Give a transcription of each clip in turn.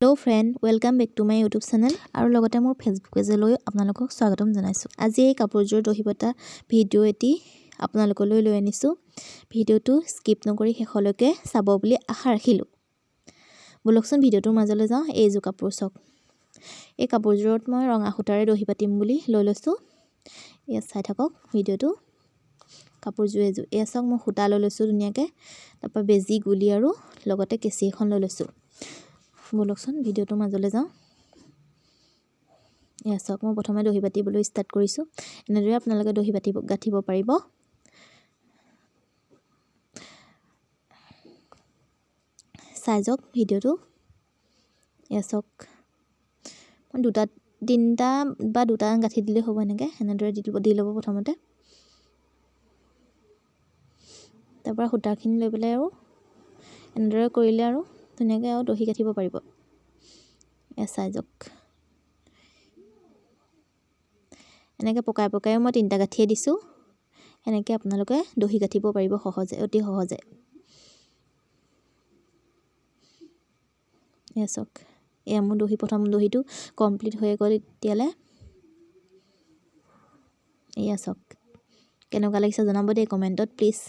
Hello' friend, welcome back to my YouTube channel আৰু লগতে মোৰ ফেচবুক পেজলৈ আপোনালোকক স্বাগতম জনাইছোঁ। আজি এই কাপোৰযোৰ দহি বটা ভিডিঅ' এটি আপোনালোকলৈ লৈ আনিছোঁ। ভিডিঅ'টো স্কিপ নকৰি শেষলৈকে চাব বুলি আশা ৰাখিলোঁ। বলকচোন ভিডিঅ'টোৰ মাজলৈ যাওঁ। এইযোৰ কাপোৰ চাওক। এই কাপোৰযোৰত মই ৰঙা সূতাৰে দহি বাতিম বুলি লৈ লৈছোঁ। ইয়াত চাই থাকক ভিডিঅ'টো। কাপোৰযোৰ এযোৰ। এয়া চাওক, মই সূতা লৈ লৈছোঁ ধুনীয়াকৈ। তাৰপৰা বেজি গুলি আৰু লগতে কেঁচি এখন লৈ লৈছোঁ। বলকচোন ভিডিঅ'টোৰ মাজলৈ যাওঁ। এয়া চাওক, মই প্ৰথমে দহি বাতিবলৈ ষ্টাৰ্ট কৰিছোঁ। এনেদৰে আপোনালোকে দহি গাঁঠিব পাৰিব। চাই যাওক ভিডিঅ'টো। এয়া চাওক, মই তিনিটা বা দুটা গাঁঠি দিলেই হ'ব। এনেদৰে দি ল'ব প্ৰথমতে। তাৰপৰা সূতাখিনি লৈ পেলাই আৰু এনেদৰে কৰিলে আৰু ধুনীয়াকৈ আৰু দহি গাঁঠিব পাৰিব। এয়া চাই যাওক, এনেকৈ পকাই পকাইও মই তিনিটা গাঁঠিয়ে দিছোঁ। এনেকৈ আপোনালোকে দহি গাঁঠিব পাৰিব সহজে, অতি সহজে। এয়া চাওক, এয়া মোৰ প্ৰথম দহিটো কমপ্লিট হৈ গ'ল এতিয়ালৈ। এয়া চাওক, কেনেকুৱা লাগিছে জনাব দেই কমেণ্টত প্লিজ।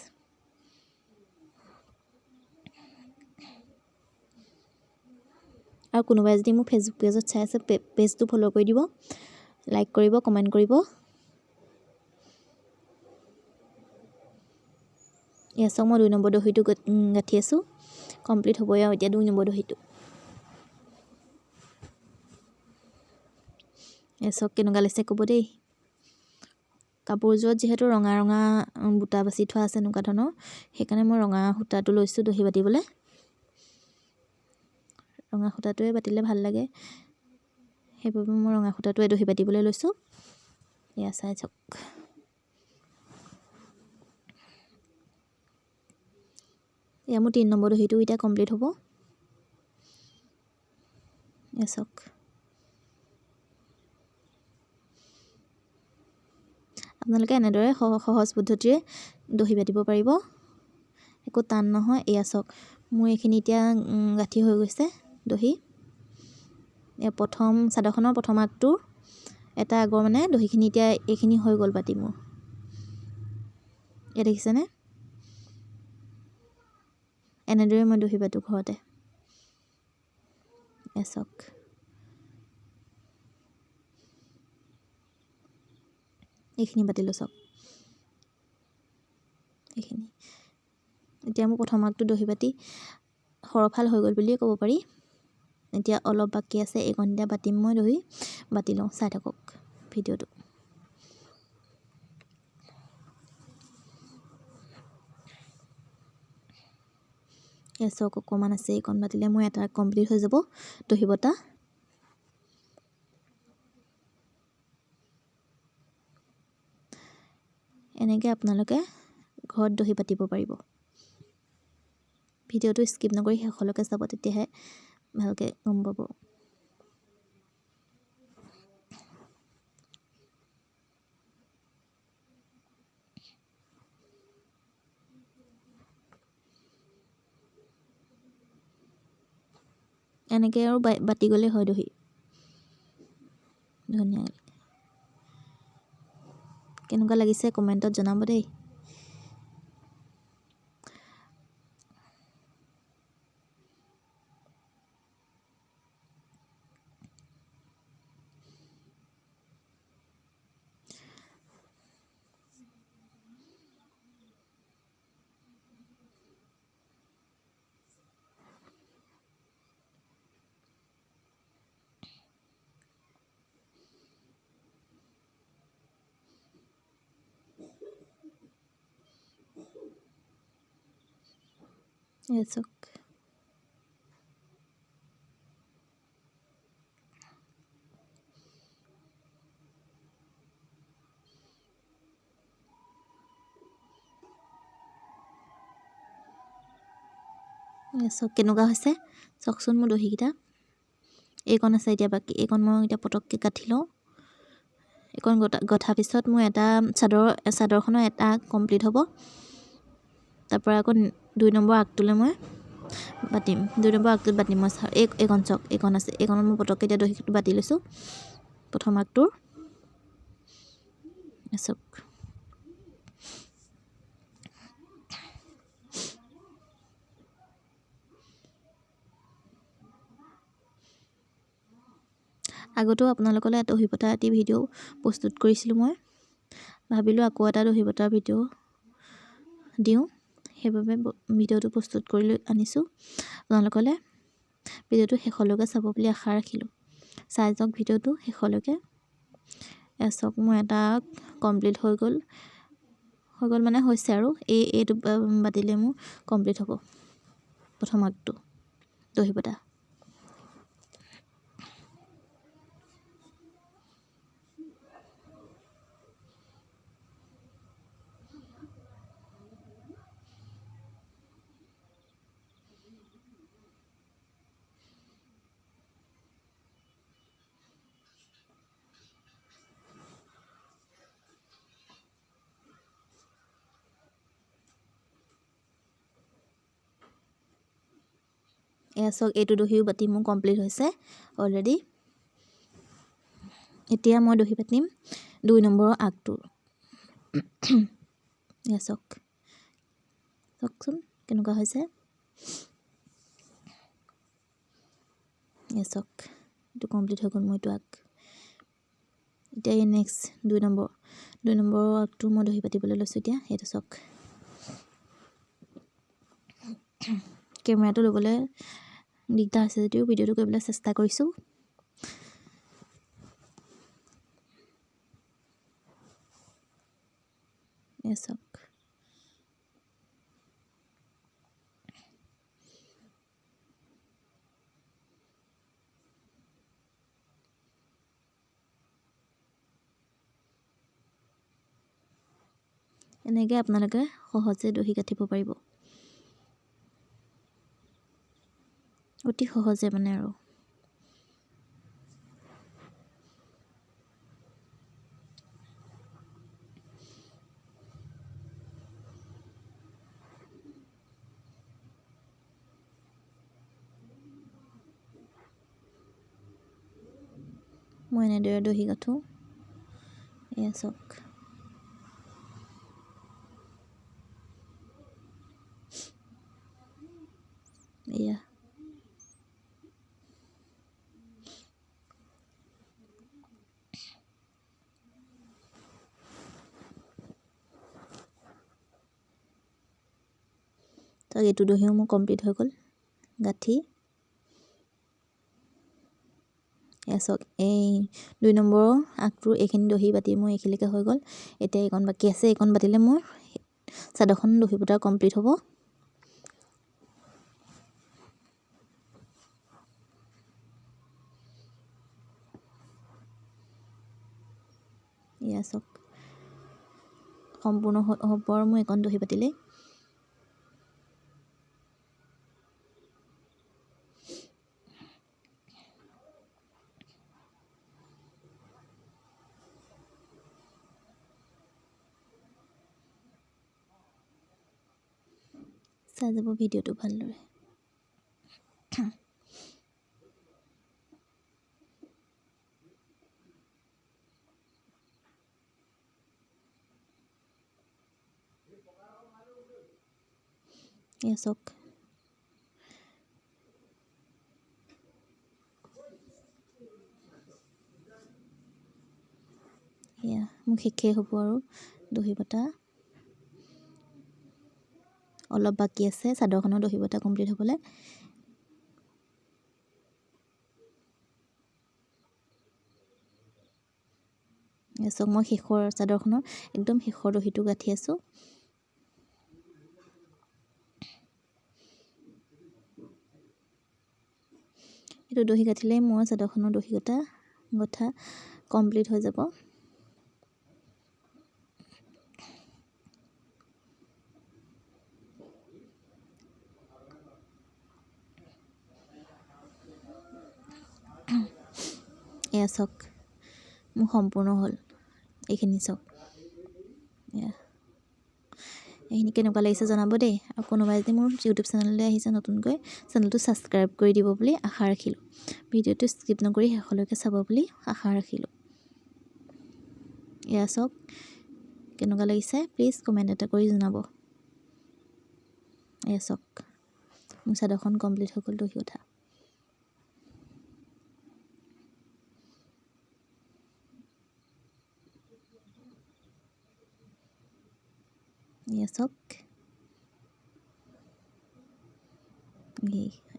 আৰু কোনোবাই যদি মোৰ ফেচবুক পেজত চাই আছে, পেজটো ফ'ল' কৰি দিব, লাইক কৰিব, কমেণ্ট কৰিব। এয়া চাওক, মই 2 নম্বৰ দহিটো গাঁঠি আছোঁ। কমপ্লিট হ'বই আৰু এতিয়া 2 নম্বৰ দহিটো। এয়া চাওক কেনেকুৱা লাগিছে ক'ব দেই। কাপোৰযোৰত যিহেতু ৰঙা ৰঙা বুটা বাচি থোৱা আছে এনেকুৱা ধৰণৰ, সেইকাৰণে মই ৰঙা সূতাটো লৈছোঁ দহি বাতিবলৈ। ৰঙা সূতাটোৱে বাতিলে ভাল লাগে, সেইবাবে মই ৰঙা সূতাটোৱে দহি বাতিবলৈ লৈছোঁ। এয়া চাই চাওক, এয়া মোৰ 3 নম্বৰ দহিটো এতিয়া কমপ্লিট হ'ব। এয়া চাওক, আপোনালোকে এনেদৰে সহজ পদ্ধতিৰে দহি বাতিব পাৰিব, একো টান নহয়। এয়া চাওক, মোৰ এইখিনি এতিয়া গাঁঠি হৈ গৈছে দহি। এয়া প্ৰথম চাদৰখনৰ প্ৰথম আগটোৰ এটা আগৰ দহিখিনি এতিয়া এইখিনি হৈ গ'ল বাতি মোৰ। এয়া দেখিছেনে? এনেদৰে মই দহি বাতোঁ ঘৰতে। এয়া চাওক, এইখিনি বাতিলোঁ চাওক। এইখিনি এতিয়া মোৰ প্ৰথম আগটো দহি বাতি সৰফাল হৈ গ'ল বুলিয়ে ক'ব পাৰি। এতিয়া অলপ বাকী আছে, এইকণ এতিয়া বাতিম মই দহি। বাতি লওঁ, চাই থাকক ভিডিঅ'টো। এয়া চাওক, অকণমান আছে, এইকণ বাতিলে মোৰ এটা কমপ্লিট হৈ যাব দহি বটা। এনেকৈ আপোনালোকে ঘৰত দহি বাতিব পাৰিব। ভিডিঅ'টো স্কিপ নকৰি শেষলৈকে চাব, তেতিয়াহে ভালকৈ গম পাব। এনেকৈ আৰু বাতি গ'লেই হয় দহি। ধুনীয়া, কেনেকুৱা লাগিছে কমেণ্টত জনাব দেই। এয়া চাওক, চাওক কেনেকুৱা হৈছে। চাওকচোন মোৰ দহিকেইটা। এইকণ আছে এতিয়া বাকী, এইকণ মই এতিয়া পটককৈ গাঁঠি লওঁ। এইকণ গঁঠাৰ পিছত মোৰ এটা চাদৰখনৰ এটা কমপ্লিট হ'ব। তাৰপৰা আকৌ 2 নম্বৰ আগটোলৈ মই বাটিম 2 নম্বৰ আগটোত বাটিম মই এইকণ চাওক এইকণ আছে এইকণত মই পটককৈ এতিয়া দহিটো বাটি লৈছোঁ প্ৰথম আগটোৰ চাওক আগতেও আপোনালোকলৈ এটা দহি বটা এটি ভিডিঅ' প্ৰস্তুত কৰিছিলোঁ মই ভাবিলোঁ আকৌ এটা দহি বটাৰ ভিডিঅ' দিওঁ সেইবাবে ভিডিঅ'টো প্ৰস্তুত কৰি লৈ আনিছোঁ আপোনালোকলৈ ভিডিঅ'টো শেষলৈকে চাব বুলি আশা ৰাখিলোঁ চাই যাওক ভিডিঅ'টো শেষলৈকে চাওক মোৰ এটা কমপ্লিট হৈ গ'ল মানে হৈছে আৰু এইটো বাতিলে মোৰ কমপ্লিট হ'ব প্ৰথম আগটো দহি বটা এয়া চাওক এইটো দহিও বাতি মোৰ কমপ্লিট হৈছে অলৰেডি এতিয়া মই দহি বাতিম 2 নম্বৰৰ আগটো এয়া চাওকচোন কেনেকুৱা হৈছে এয়া চাওক এইটো কমপ্লিট হৈ গ'ল মই এইটো আগ এতিয়া এই নেক্সট 2 নম্বৰৰ আগটো মই দহি বাতিবলৈ লৈছোঁ এতিয়া সেইটো চাওক কেমেৰাটো ল'বলৈ দিগদাৰ হৈছে যদিও ভিডিঅ'টো কৰিবলৈ চেষ্টা কৰিছোঁ এয়া চাওক এনেকৈ আপোনালোকে সহজে দহি গাঁঠিব পাৰিব অতি সহজে মানে আৰু মই এনেদৰে দহি গাঁঠোঁ এয়া চাওক এয়া তাক এইটো দহিও মোৰ কমপ্লিট হৈ গ'ল গাঁঠি এয়া চাওক এই 2 নম্বৰৰ আগটোৰ এইখিনি দহি বাতি মোৰ এইখিনিলৈকে হৈ গ'ল এতিয়া এইকণ বাকী আছে এইকণ বাতিলে মোৰ চাদৰখন দহি বটা কমপ্লিট হ'ব এয়া চাওক সম্পূৰ্ণ হ'ব আৰু মই এইকণ দহি বাতিলে চাই যাব ভিডিঅ'টো ভালদৰে এয়া চাওক এয়া মোৰ শেষেই হ'ব আৰু দহি বটা অলপ বাকী আছে চাদৰখনৰ দহি বটা কমপ্লিট হ'বলৈ এয়া চাওক মই শেষৰ চাদৰখনৰ একদম শেষৰ দহিটো গাঁঠি আছোঁ এইটো দহি গাঁঠিলেই মই চাদৰখনৰ দহি গঠা কমপ্লিট হৈ যাব এয়া চাওক মোৰ সম্পূৰ্ণ হ'ল এইখিনি চাওক এয়া এইখিনি কেনেকুৱা লাগিছে জনাব দেই আৰু কোনোবাই যদি মোৰ ইউটিউব চেনেললৈ আহিছে নতুনকৈ চেনেলটো ছাবস্ক্ৰাইব কৰি দিব বুলি আশা ৰাখিলোঁ ভিডিঅ'টো স্কিপ নকৰি শেষলৈকে চাব বুলি আশা ৰাখিলোঁ এয়া চাওক কেনেকুৱা লাগিছে প্লিজ কমেণ্ট এটা কৰি জনাব এয়া চাওক মোৰ চাদৰখন কমপ্লিট হৈ গ'ল দহি গঠা এয়া চাওক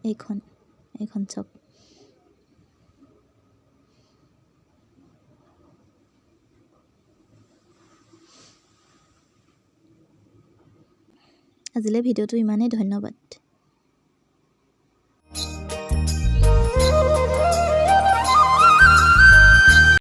এইখন চাওক আজিলৈ ভিডিঅ'টো ইমানেই ধন্যবাদ